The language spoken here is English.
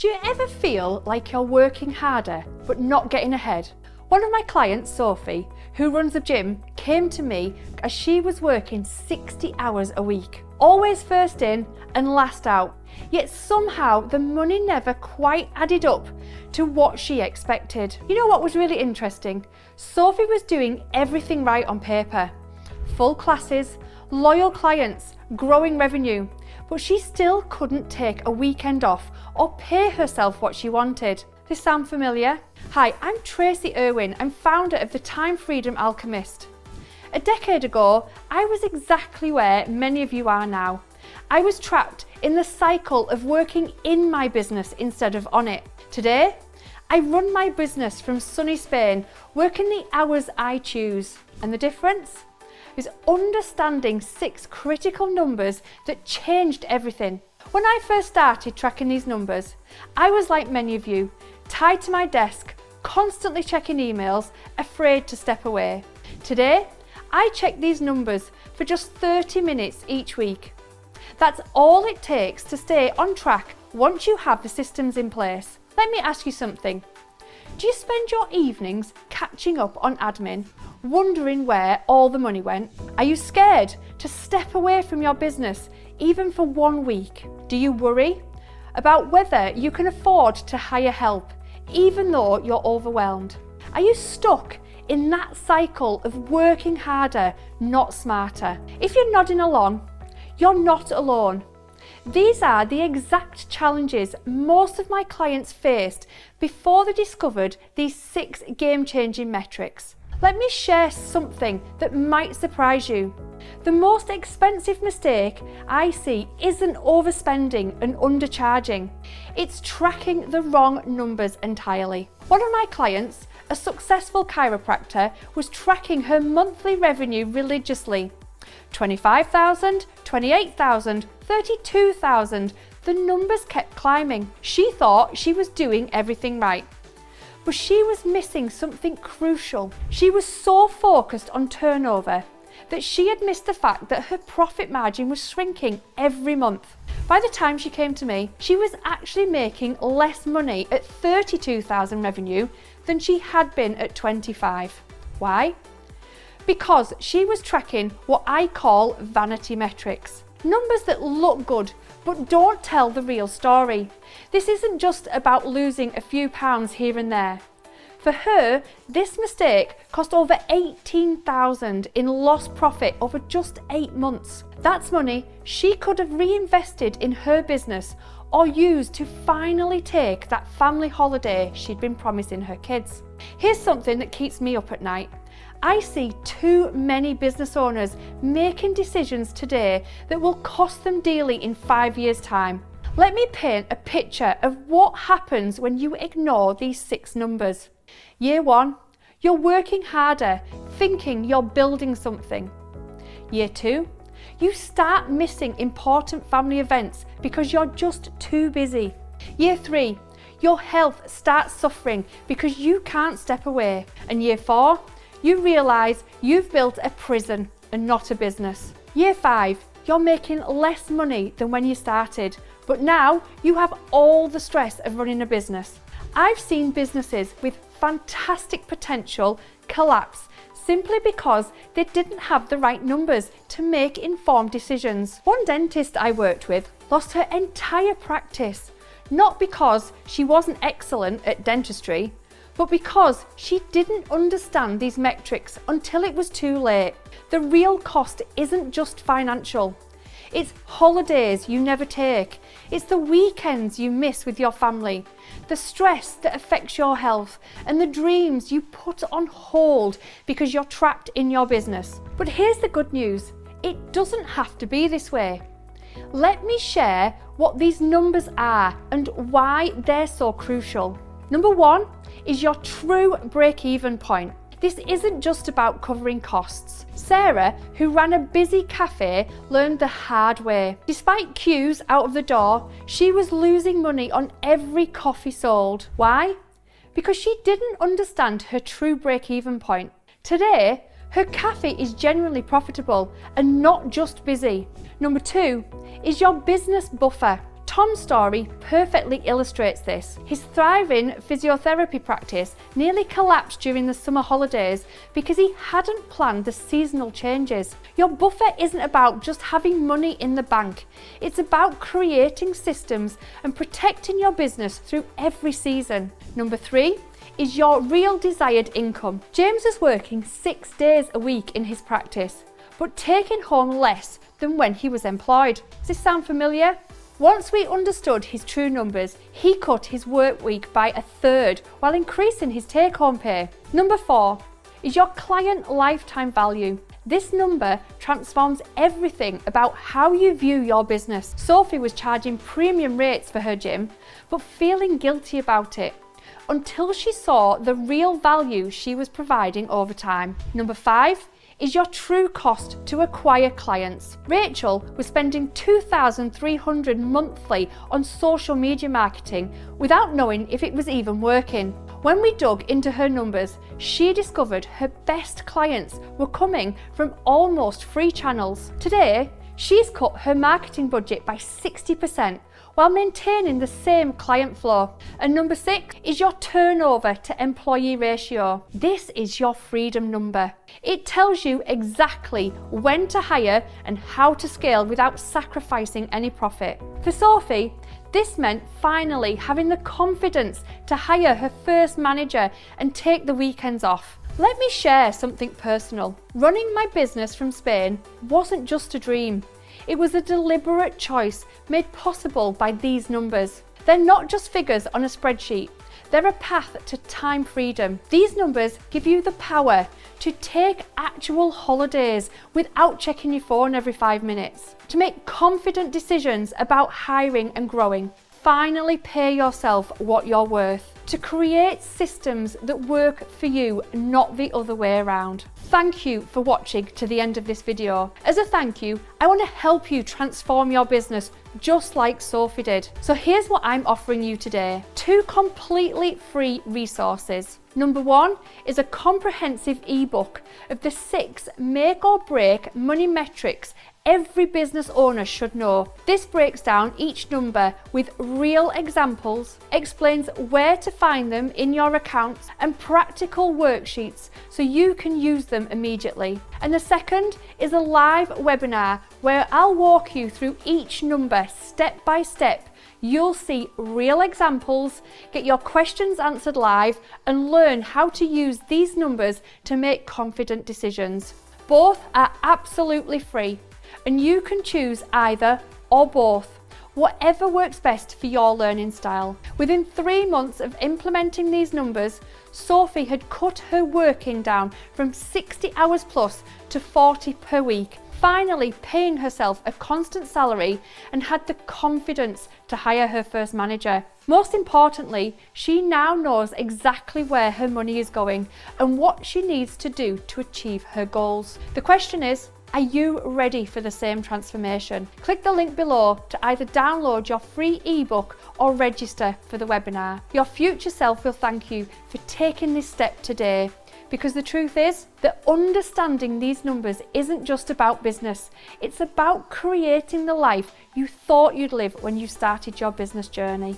Do you ever feel like you're working harder but not getting ahead? One of my clients, Sophie, who runs a gym, came to me as she was working 60 hours a week. Always first in and last out. Yet somehow the money never quite added up to what she expected. You know what was really interesting? Sophie was doing everything right on paper. Full classes, loyal clients, growing revenue. But she still couldn't take a weekend off or pay herself what she wanted. This sound familiar? Hi, I'm Tracy Irwin. I'm founder of the Time Freedom Alchemist. A decade ago, I was exactly where many of you are now. I was trapped in the cycle of working in my business instead of on it. Today, I run my business from sunny Spain, working the hours I choose. And the difference is understanding 6 critical numbers that changed everything. When I first started tracking these numbers, I was like many of you, tied to my desk, constantly checking emails, afraid to step away. Today, I check these numbers for just 30 minutes each week. That's all it takes to stay on track once you have the systems in place. Let me ask you something. Do you spend your evenings catching up on admin, wondering where all the money went? Are you scared to step away from your business, even for 1 week? Do you worry about whether you can afford to hire help, even though you're overwhelmed? Are you stuck in that cycle of working harder, not smarter? If you're nodding along, you're not alone. These are the exact challenges most of my clients faced before they discovered these 6 game-changing metrics. Let me share something that might surprise you. The most expensive mistake I see isn't overspending and undercharging. It's tracking the wrong numbers entirely. One of my clients, a successful chiropractor, was tracking her monthly revenue religiously. 25,000, 28,000, 32,000. The numbers kept climbing. She thought she was doing everything right. But she was missing something crucial. She was so focused on turnover that she had missed the fact that her profit margin was shrinking every month. By the time she came to me, she was actually making less money at 32,000 revenue than she had been at 25. Why? Because she was tracking what I call vanity metrics. Numbers that look good, but don't tell the real story. This isn't just about losing a few pounds here and there. For her, this mistake cost over 18,000 in lost profit over just 8 months. That's money she could have reinvested in her business or used to finally take that family holiday she'd been promising her kids. Here's something that keeps me up at night. I see too many business owners making decisions today that will cost them dearly in 5 years' time. Let me paint a picture of what happens when you ignore these 6 numbers. Year 1, you're working harder, thinking you're building something. Year 2, you start missing important family events because you're just too busy. Year 3, your health starts suffering because you can't step away. And year 4, you realise you've built a prison and not a business. Year 5, you're making less money than when you started, but now you have all the stress of running a business. I've seen businesses with fantastic potential collapse simply because they didn't have the right numbers to make informed decisions. One dentist I worked with lost her entire practice, not because she wasn't excellent at dentistry, but because she didn't understand these metrics until it was too late. The real cost isn't just financial. It's holidays you never take. It's the weekends you miss with your family, the stress that affects your health, and the dreams you put on hold because you're trapped in your business. But here's the good news. It doesn't have to be this way. Let me share what these numbers are and why they're so crucial. Number 1 is your true break-even point. This isn't just about covering costs. Sarah, who ran a busy cafe, learned the hard way. Despite queues out of the door, she was losing money on every coffee sold. Why? Because she didn't understand her true break-even point. Today, her cafe is genuinely profitable and not just busy. Number 2 is your business buffer. Tom's story perfectly illustrates this. His thriving physiotherapy practice nearly collapsed during the summer holidays because he hadn't planned the seasonal changes. Your buffer isn't about just having money in the bank. It's about creating systems and protecting your business through every season. Number 3 is your real desired income. James is working 6 days a week in his practice, but taking home less than when he was employed. Does this sound familiar? Once we understood his true numbers, he cut his work week by 1/3 while increasing his take-home pay. Number 4 is your client lifetime value. This number transforms everything about how you view your business. Sophie was charging premium rates for her gym, but feeling guilty about it until she saw the real value she was providing over time. Number 5 is your true cost to acquire clients. Rachel was spending $2,300 monthly on social media marketing without knowing if it was even working. When we dug into her numbers, she discovered her best clients were coming from almost free channels. Today, she's cut her marketing budget by 60% while maintaining the same client flow. And number 6 is your turnover to employee ratio. This is your freedom number. It tells you exactly when to hire and how to scale without sacrificing any profit. For Sophie, this meant finally having the confidence to hire her first manager and take the weekends off. Let me share something personal. Running my business from Spain wasn't just a dream. It was a deliberate choice made possible by these numbers. They're not just figures on a spreadsheet. They're a path to time freedom. These numbers give you the power to take actual holidays without checking your phone every 5 minutes, to make confident decisions about hiring and growing, finally pay yourself what you're worth, to create systems that work for you, not the other way around. Thank you for watching to the end of this video. As a thank you, I want to help you transform your business just like Sophie did. So here's what I'm offering you today. 2 completely free resources. Number 1 is a comprehensive ebook of the 6 make or break money metrics every business owner should know. This breaks down each number with real examples, explains where to find them in your accounts, and practical worksheets so you can use them immediately. And the second is a live webinar where I'll walk you through each number step by step. You'll see real examples, get your questions answered live, and learn how to use these numbers to make confident decisions. Both are absolutely free, and you can choose either or both, whatever works best for your learning style. Within 3 months of implementing these numbers, Sophie had cut her working down from 60 hours plus to 40 per week, finally paying herself a constant salary, and had the confidence to hire her first manager. Most importantly, she now knows exactly where her money is going and what she needs to do to achieve her goals. The question is, are you ready for the same transformation? Click the link below to either download your free ebook or register for the webinar. Your future self will thank you for taking this step today, because the truth is that understanding these numbers isn't just about business. It's about creating the life you thought you'd live when you started your business journey.